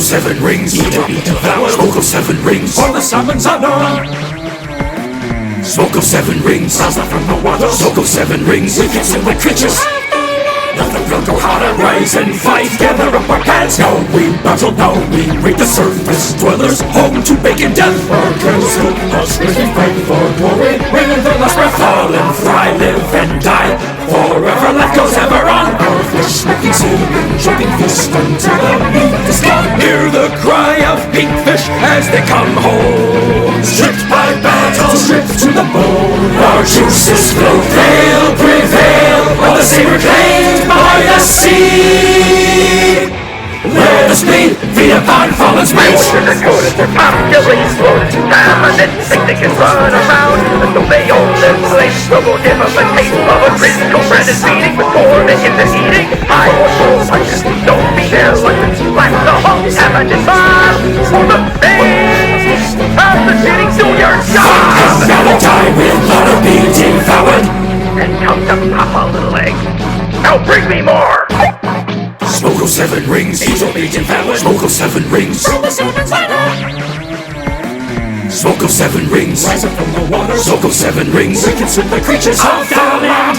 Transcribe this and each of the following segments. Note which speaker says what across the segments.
Speaker 1: Seven rings, eat or be devoured. Smoke of seven rings, for the summons honor. Smoke of seven rings, rouse up from the water. Smoke of seven rings, we can send the creatures. Nothing will go harder, rise and fight. Gather up our hands, now we battle, now we raid the surface dwellers, home to bacon death. Our kills will us, we fight for glory. With the last breath, fall and fry, live and die. Forever life goes ever on. Our flesh making singing, jumping fist until the meat is gone. Hear the cry of pink fish as they come home. Stripped by battle, stripped to the bone. Our juices flow, they'll prevail. All the same reclaimed by the sea. Let us bleed, feed upon fallen spirits.
Speaker 2: Sugar-coated, their power still exploded. Time and think they can run around. As though they own this place. We'll go give them a taste of a critical bread and feeding before they get to eating. I will show punches, don't be their lunches. Blast the whole heaven and fire for the face of the city. Do your job.
Speaker 1: Come now and die with blood of being devoured.
Speaker 2: And come to pop a little egg. Now bring me more.
Speaker 1: Smoke of seven rings, angel agent valid. Smoke of seven rings, from the serpent's ladder. Smoke of seven rings, rise up from the water. Smoke of seven rings, we consume the creatures of the land.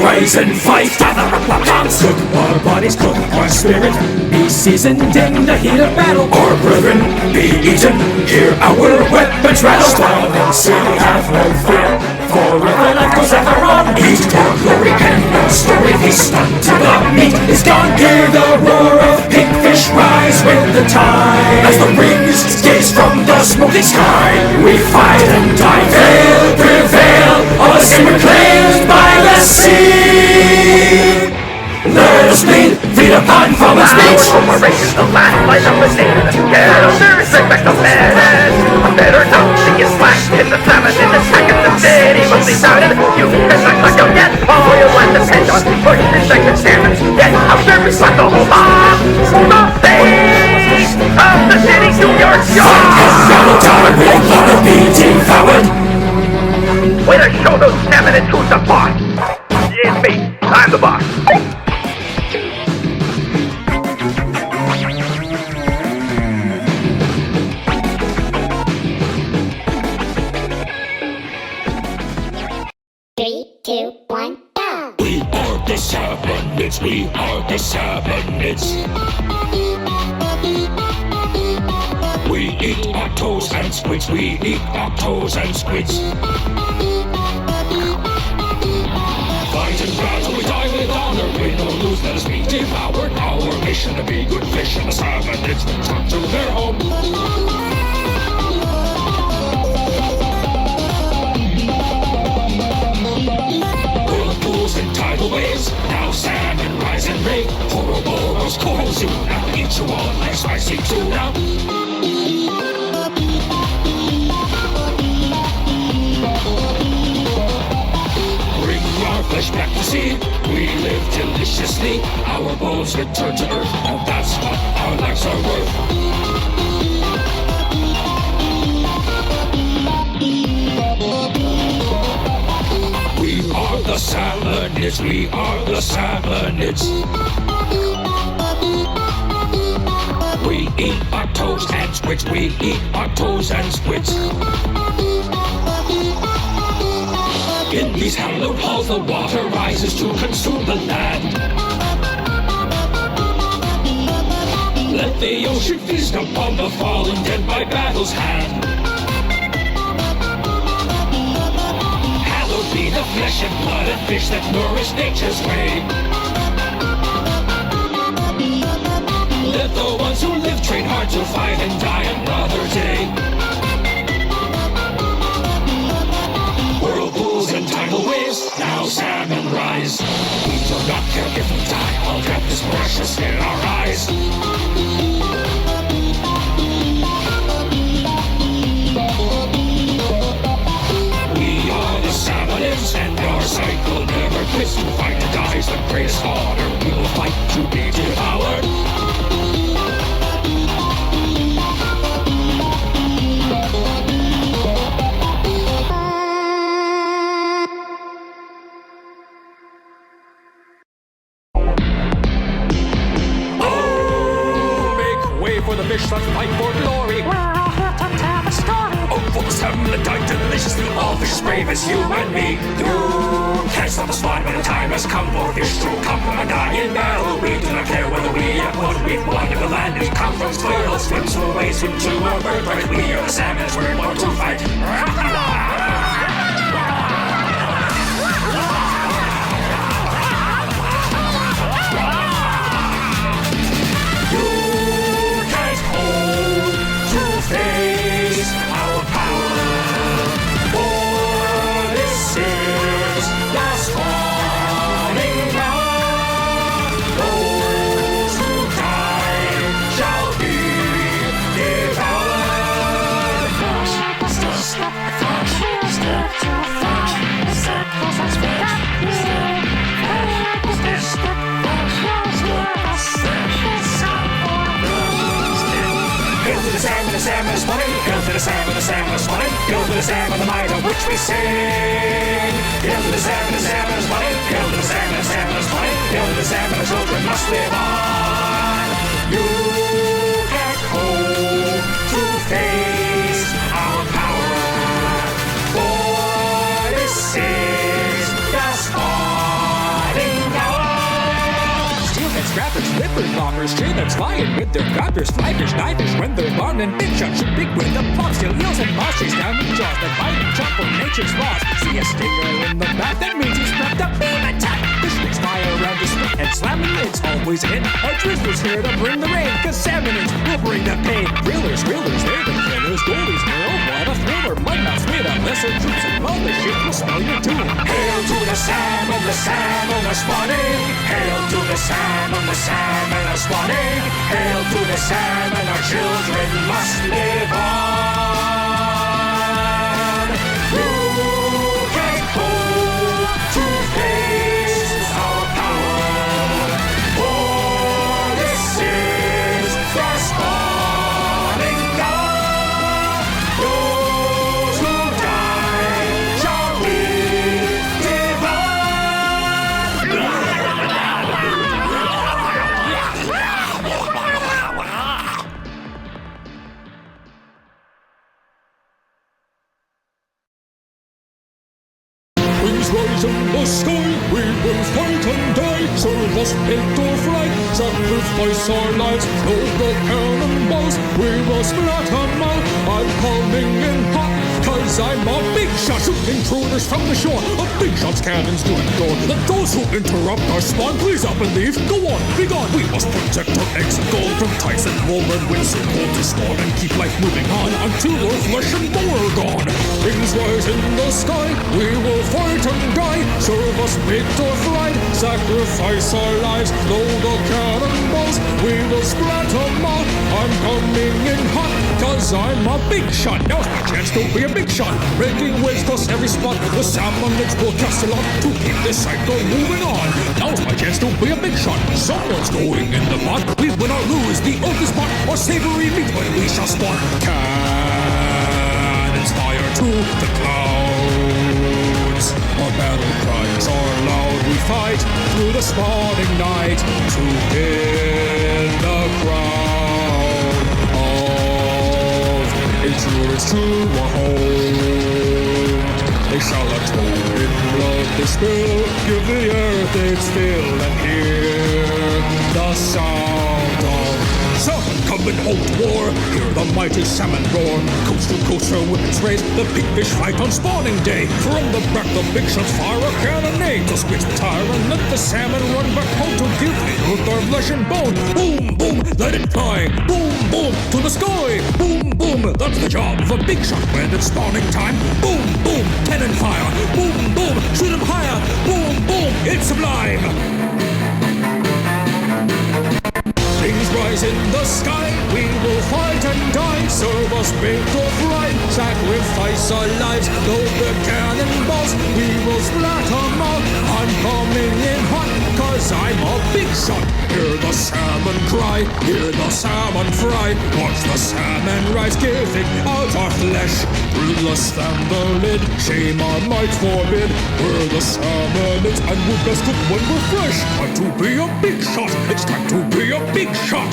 Speaker 1: Rise and fight, gather up our arms. Cook our bodies, cook our spirit. Be seasoned in the heat of battle. Our brethren, be eaten. Hear our weapons rattle. Strong and silly, have no fear. Forever life goes ever on. Eat our glory and our story. Feast until the meat is gone. Hear the roar of pink fish rise with the tide. As the rings gaze from the smoky sky, we fight and die. They'll prevail. All the same reclaimed by the sea. Let us bleed, feed upon fallen spirits.
Speaker 2: Our corporation, the last light of the nation. Get on their respect the bed. A better note to get slashed in the famine in the second the city must be sounded. You cannot suck out yet. All your life depends on pushing second standards. Yet our service like the whole mob. The face of the city, do your job.
Speaker 1: Now die with blood of being devoured.
Speaker 2: Way to show those salmon and who's the boss. It's me, I'm the boss.
Speaker 1: The Sabanids, we are the Sabanids. We eat octos and squids, we eat octos and squids. Fight and battle, we die with honor, win or lose, let us be devoured. Our mission to be good fish, and the Sabanids come to their home. And tidal waves, now salmon rise and rave. Horrible, coral Juno, eat you all like spicy tuna. Bring our flesh back to sea, we live deliciously. Our bones return to earth, and that's what our lives are worth. The Salmonids, we are the Salmonids. We eat octos and squids, we eat octos and squids. In these hallowed halls the water rises to consume the land. of the ocean feast upon the fallen dead by battle's hand. Hallowed be the flesh and blood and fish that nourish nature's way. Let the ones who live train hard to fight and die another day. Whirlpools and tidal waves, now salmon rise. We do not care if we die, while death is precious in our eyes. We are the salmonids, and our cycle never quits. To fight to die is the greatest honor. We will fight to be devoured.
Speaker 3: For the fish that fight for glory,
Speaker 4: We're all here to tell the story.
Speaker 1: Oh, for the salmon that died deliciously, all fish as brave as you and me. You can't stop the spot when the time has come for fish to come from a dying battle. We do not care whether we have won, we've won if the land we come from spoil. Swim to away, swim to our birthright. We are the salmon, we're born to fight. Face our power, for this is the spawning hour. Those who die shall be devoured. Hail to the salmon, the salmon is spawning. Hail to the salmon, the salmon is spawning. Hail to the salmon, the might of which we sing. Hail to the salmon is spawning. Hail to the salmon is spawning. Hail to the salmon, the children must live on. You can't hope to face our power, for this is the spawning hour.
Speaker 3: steelhead scrappers, flippers, bombers, streamers, flying with their grabbers, flyfish, knifers, when they're long and big shots shoot big with the plops, till eels and moss chase down with jaws that bite and chomp on nature's laws. See a stinger in the back, that means he's prepped up, beam attack. Fish makes fire around his feet and slamming it's always a hit. Our drizzler's here to bring the rain, cause salmonids will bring the pain. Reelers, they're the killers, goalies, girl, what a thriller. Mudmouths made of lesser troops and all the shit will spell your doom.
Speaker 1: Hail to the salmon are spawning. Hail to the salmon are spawning. Hail to the salmon, our children must live on. Who can hope to face our power? For this is the spawning hour. Those who die shall be devoured.
Speaker 3: Wings rise in the sky, we will fight and die. Serve us hate or flight, sacrifice our lives. Load the cannonballs, we will splat them out. I'm coming in hot, cause I'm a big shot. Shooting intruders from the shore, a big shot's cannons do endure. Let those who interrupt our spawn please up and leave. Go on, be gone, we must protect our eggs and gold from Tyson, Roland, Winston, hold to spawn and keep life moving on until our flesh and bone are gone. Wings rise in the sky, we will fight and die. Serve us bait or flight, sacrifice our lives. Load the cannonballs, we will splat them out. I'm coming in hot, cause I'm a big shot. Now's my chance to be a big shot. Breaking waves across every spot. The salmonids will cast a lot to keep this cycle moving on. Now's my chance to be a big shot. Someone's going in the pot. We win or lose the ugly spot, or savory meat when we shall spawn. Cannons fire to the clouds. Our battle cries are loud. We fight through the spawning night to win the crown of intruders to our home. They shall atone in blood they spill, give the earth its fill, and hear the sound of someone and hold war. Hear the mighty salmon roar. Coast to coast their whippets raise. The big fish fight on spawning day. From the back the big shots fire a cannonade. The squids tire and let the salmon run back home to give the earth their flesh and bone. Boom, boom, let it fly. Boom, boom, to the sky. Boom, boom, that's the job of a big shot when it's spawning time. Boom, boom, cannon fire. Boom, boom, shoot 'em higher. Boom, boom, it's sublime. Things rise in the sky, we will fight and die. Serve us big or bright, sacrifice our lives. Load the cannonballs, we will splat 'em out. I'm coming in hot, cause I'm a big shot. Hear the salmon cry, hear the salmon fry. Watch the salmon rise, giving out our flesh. Ruthless than the lid, shame our might forbid. We're the salmonids, and we're best cooked when we're fresh. Time to be a big shot, it's time to be a big shot.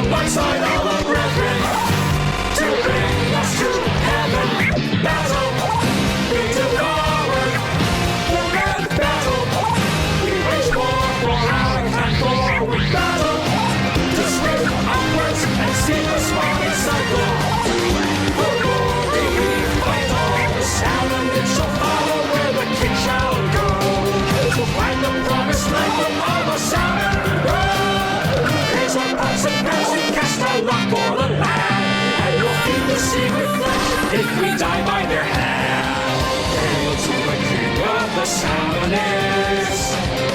Speaker 1: Alongside all the brethren, to bring us to heaven. Battle, we took forward, the red battle. We wage war for our and for we battle. To swim upwards and see the spawning cycle. For glory we fight all the salmon, it shall follow where the king shall go. To find the promised land of all the salmon. Raise our pots and pans, we cast our lot for the land, and we'll feed the sea with flesh if we die by their hand. Hail to the king of the salmonids,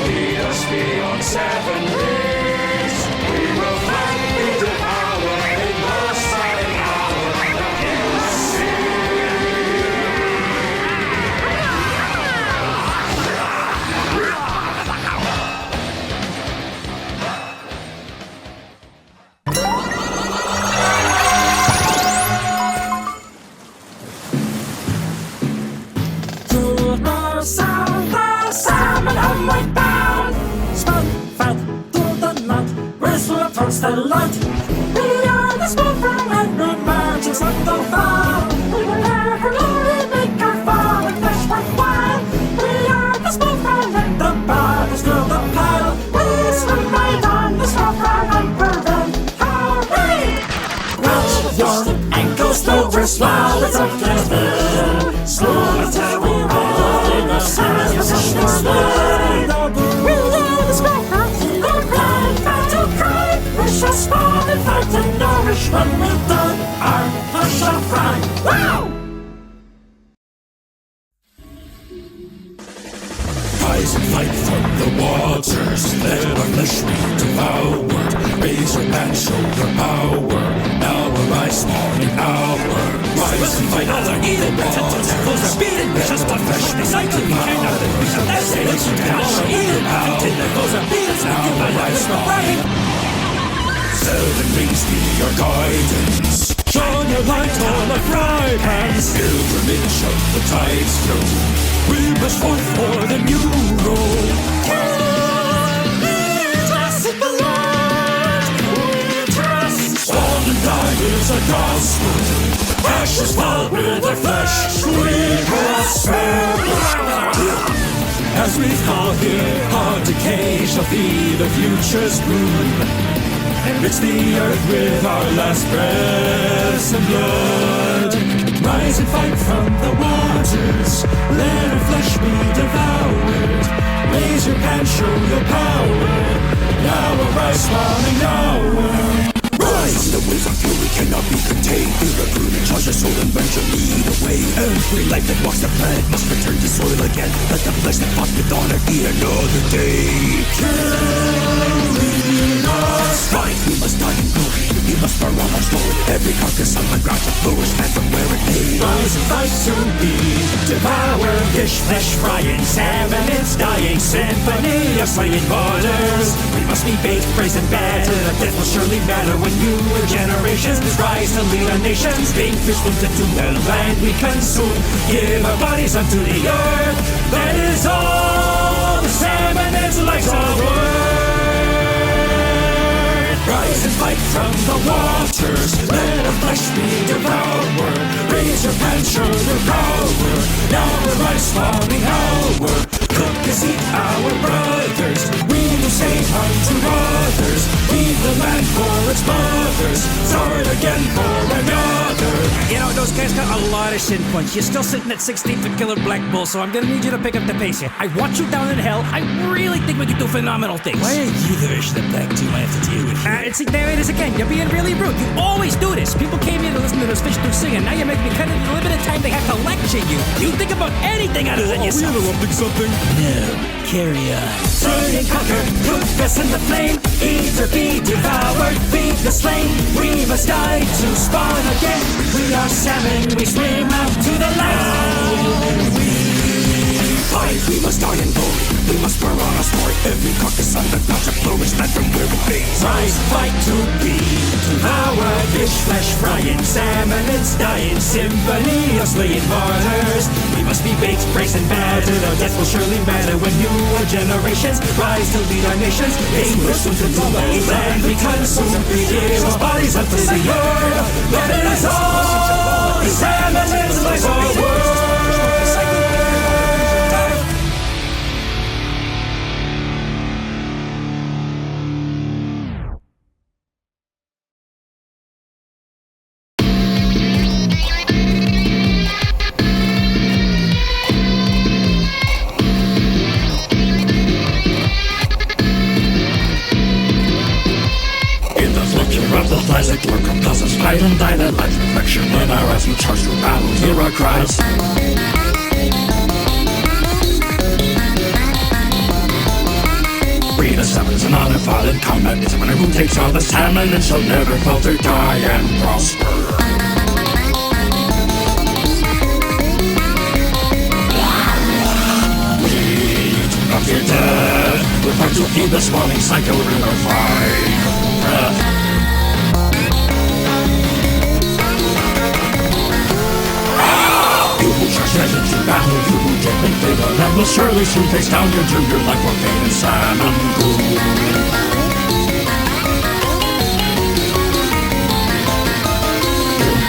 Speaker 1: lead us beyond 7 rings. We will fight, we devour in the silent hour in the sea.
Speaker 5: South, the salmon homeward bound. Smoke fat through the night, whistle towards the light. We are the smoke from every magic of the vow. We will never glory make our fall and flesh like wild. We are the smoke from the bodies through the pile. We swim right on the smoke from unproven. Hooray! Watch your ankles, though we're swallows of the field. Slow until we roll. The silence was a short word. We love the smoker, the blind battle cry. We shall spawn and fight and nourish when we're done. Our flesh shall fry. Wow!
Speaker 1: Rise and fight from the waters, let our flesh be devoured. Raise your hand, show your power. Now arise, morning hour. Rise and fight other evil waters. Close our beating, just a fresh recycling. We cannot lose our destiny. Now our evil power. Close our beatings, now arise, morning. 7 rings be your guidance.
Speaker 3: Shine your light on the fry pans.
Speaker 1: Pilgrimage of the tides flow.
Speaker 3: We must fight for the new role.
Speaker 5: Classic blood, we trust.
Speaker 1: Spawn and die is a gospel. Ashes fall with the flesh. We prosper.
Speaker 3: As we call here, our decay shall be the future's boon.
Speaker 5: enrich the earth with our last breaths and blood. Rise and fight from the waters, let our flesh be devoured. Raise your hand, show your power. Now arise, spawning hour. Rise! The waves of fury cannot be contained. Feel the burning, charge your soul and venture lead away. Every life that walks the planet must return to soil again. Let the flesh that fought with honor eat another day. Carry us! Fight, we must die in glory. We must burn on our story. Every carcass on the ground to flourish back from where it lay. Rise and fight to be devoured. Fish, flesh frying, salmon, it's dying. Symphony of slaying waters. We must be baked, praised and battered. Death will surely matter when you and generations rise to lead our nations. Being fish swims into the land we consume. Give our bodies unto the earth. That is all the salmon is life's word. Rise and fight from the waters. Let our flesh be devoured. Raise your hand, show your power. Now arise, spawning hour. Cook us, eat our brothers. We will save unto others. Leave the land for its mothers. Start again for another.
Speaker 6: You know, those guys got a lot of sin points. You're still sitting at 16th for Killer Black Bull, so I'm gonna need you to pick up the pace here. I want you down in hell. I really think we can do phenomenal things.
Speaker 5: Why are you the version of Black 2 I have to deal with here?
Speaker 6: There it is again. You're being really rude. You always do this. People came here to listen to those fish do singing. Now you make me cut it the limited time they have to lecture you. You think about anything other than yourself.
Speaker 3: Are we interrupting something?
Speaker 5: No, carry on.
Speaker 2: Turn and conquer, put us in the flame. Eat or be devoured, feed the slain. We must die to spawn again. We are salmon, we swim out to the land.
Speaker 5: Fight, we must die in glory. We must burn on our story. Every carcass on the ground to flourish back from where it lays.
Speaker 2: Rise, fight to be devoured. Fish, flesh frying, salmon, it's dying. Symphony of slaying waters. We must be baked, braced and battered. Our death will surely matter when newer generations rise to lead our nations. Being listened to the land we consume. Give our bodies up to the earth. That is all. The salmon is like our world.
Speaker 5: Of the plastic work compels us fight and die. That life reflection in our eyes. We charge through battle, hear our cries. Breed of sevens and honor fought in combat. It's a winner who takes all the salmon and shall never falter, die and prosper. We do not fear death. We're part to feed the spawning cycle in our fight. Breath. To battle, you will get in favor and will surely soon face down your doom. Your life will pain and salmon gloom.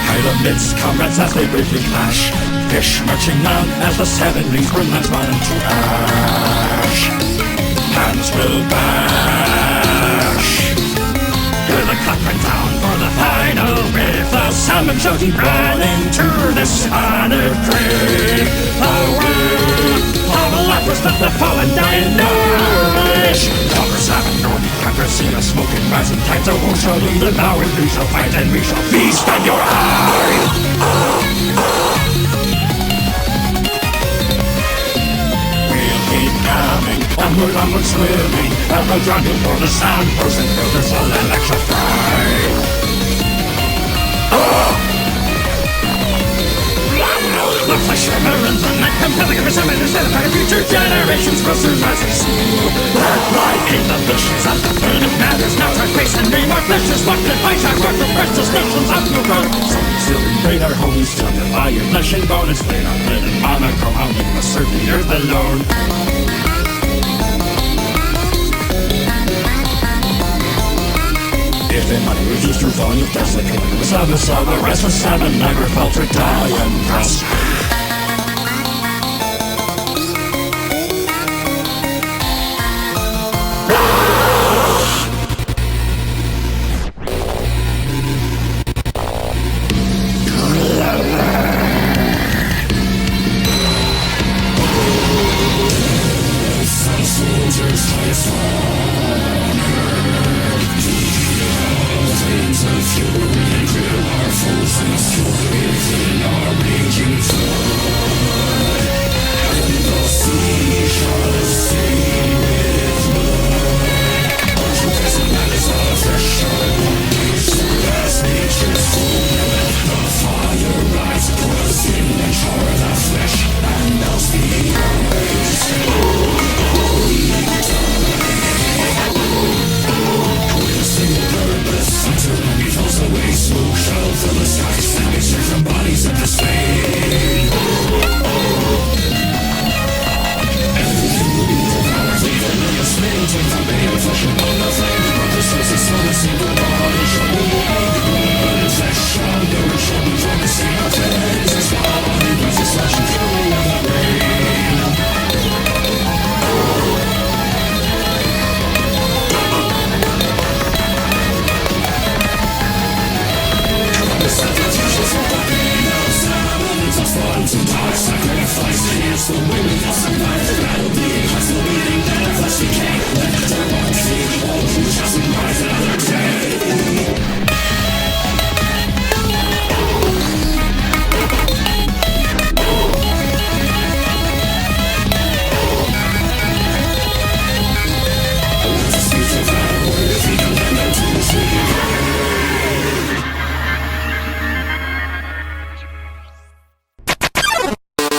Speaker 5: Hide amidst comrades as they bravely clash. Fish marching on as the 7 rings burn lands run into ash. Hands will bash. Hear the clock run down for the final wave. The salmon shouting right into this honored grave. The will of the lapras of the fallen die in nourish. Conquerors haven't known the conquerors, see the smoking rising tide. The wolves shall lead the now, and we shall fight and we shall feast on your eye. We'll keep coming, onward swimming, ever drowning for the sound, frozen through the soul electrify. The flesh shimmers the night, compelling every salmon instead of our future generations will survive and see. That light in the fishes and the burning matters. Now our face and name our flesh is locked and fight our work for precious nations of the road. So we still invade our homes, still defy your flesh and bone. It's laid our blood and monochrome, how we must serve the earth alone. If in money reduced through volume, that's the killing of the service of the rest of salmon never falter, die and prosper.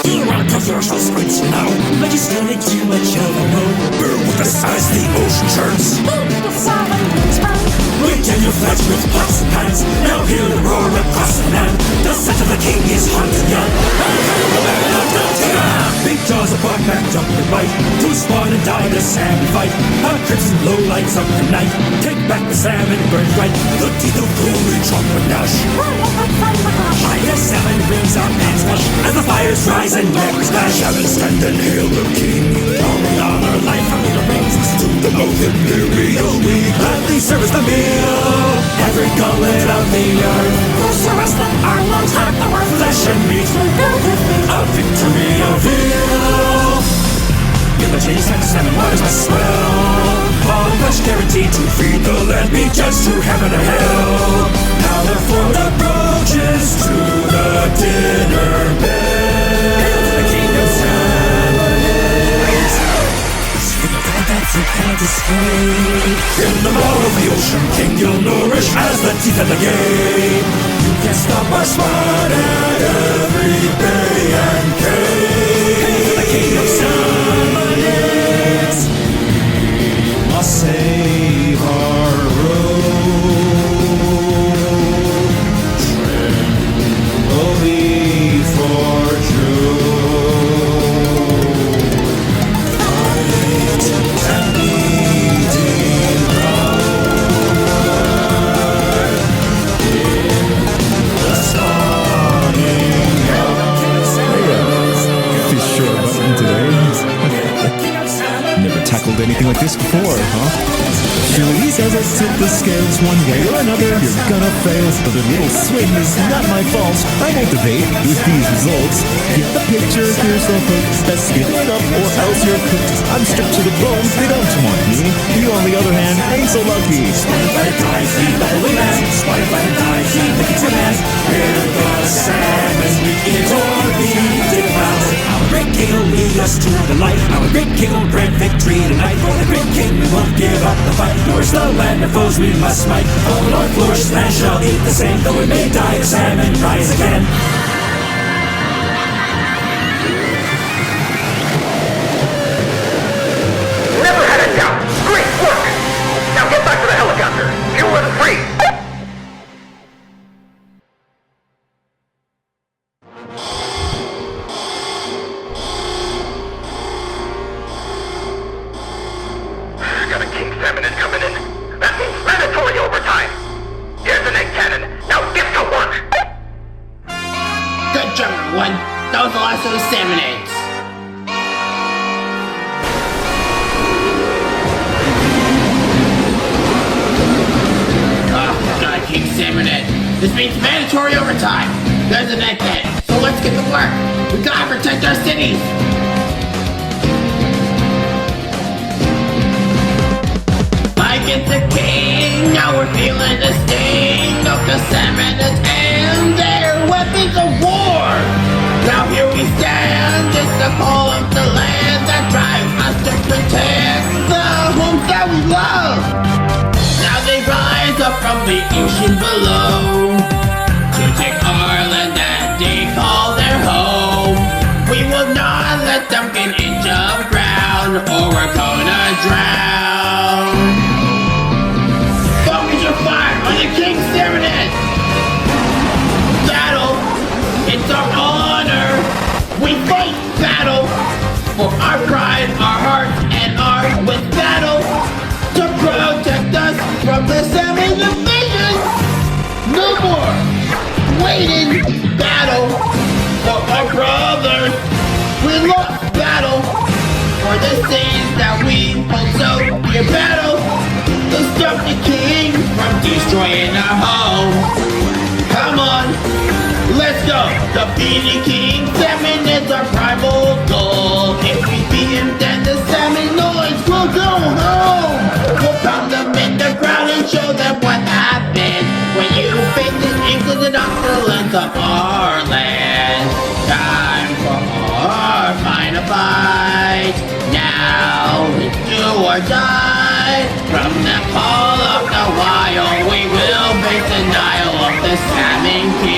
Speaker 1: You want commercial squints now, but you still need too much of a road. Burn with the size the ocean churns.
Speaker 4: The salmon rings burn.
Speaker 1: Wait till you flash with pots and pans. Now hear the roar across the land. The scent of the king is haunting ya. Big jaws of bark back jump and bite. To spawn and die the salmon fight. Our crimson glow lights up the night. Take back the salmon burns right. The teeth of glory chomp and dash. Hide the salmon rings our man's flesh. As the fires rise and never splash. Heaven stand and hail the king. Pouring on our life from the rings. To the mouth imperial we gladly service the meal. Every gullet of the earth.
Speaker 4: For service that our lungs have the worth.
Speaker 1: Flesh and meat. A victory of ill. In the chase and salmon waters must swell. All flesh guaranteed to feed the land. Be judged to heaven or hell. Now the food approaches to the dinner bell. Hail to the king of salmon. Speak of God that you can't escape. In the maw of the ocean king you'll nourish as the teeth of the game. You can stop our smart at every bay and cave. Hail to the king of salmon is. Must save our road. Trembly for Juno. Fight and be devoured in the spawning
Speaker 7: Be sure button today. Never tackled anything like this before, huh? Julie says I tip the scales one way or another. You're gonna fail, but the little swing is not my fault. I won't debate with these results. Get the picture, here's the hook. Best skin it up or else you're cooked. I'm stripped to the bone, they don't want me. You on the other hand ain't so lucky.
Speaker 1: Spotted by the die, feed the holy man. Spotted by the die, feed the kitchen man. Hear the salmon, we eat or be devoured. Our great king will lead us to the light. Our great king will grant victory tonight. For the great king we won't give up the fight. Yours the land of foes we must smite. All our flourished land shall eat the same. Though we may die, the salmon rise again.
Speaker 2: Never had a doubt. Great work. Now get back to the helicopter. Fuel and free. Got a king salmon coming in. That means mandatory overtime. Here's an egg cannon. Now get to work.
Speaker 8: Good job, everyone. That was the last of the salmon eggs. Got a king salmon egg. This means mandatory overtime. There's an egg cannon. So let's get to work. We gotta protect our cities. Against the king, now we're feeling the sting of the salmon and their weapons of war. Now here we stand, just to call up the land that drives us to protect the homes that we love. Now they rise up from the ocean below to take our land that they call their home. We will not let them get an inch of ground, or we're gonna drown. Focus your fire on the king's salmon. Battle, it's our honor. We fight battle for our pride, our hearts, and our with battle to hated battle for our brothers. We lost battle for the things that we hold so dear. Battle to stop the king from destroying our home. Come on, let's go. Defeat the king. Salmon is our primal goal. If we beat him, then the Seminoids will go home. We'll pound them in the ground and show them what happened when you face the England and opulence of our land. Time for our final fight. Now it's do or die. From the call of the wild, we will face the Nile of the Salmon King.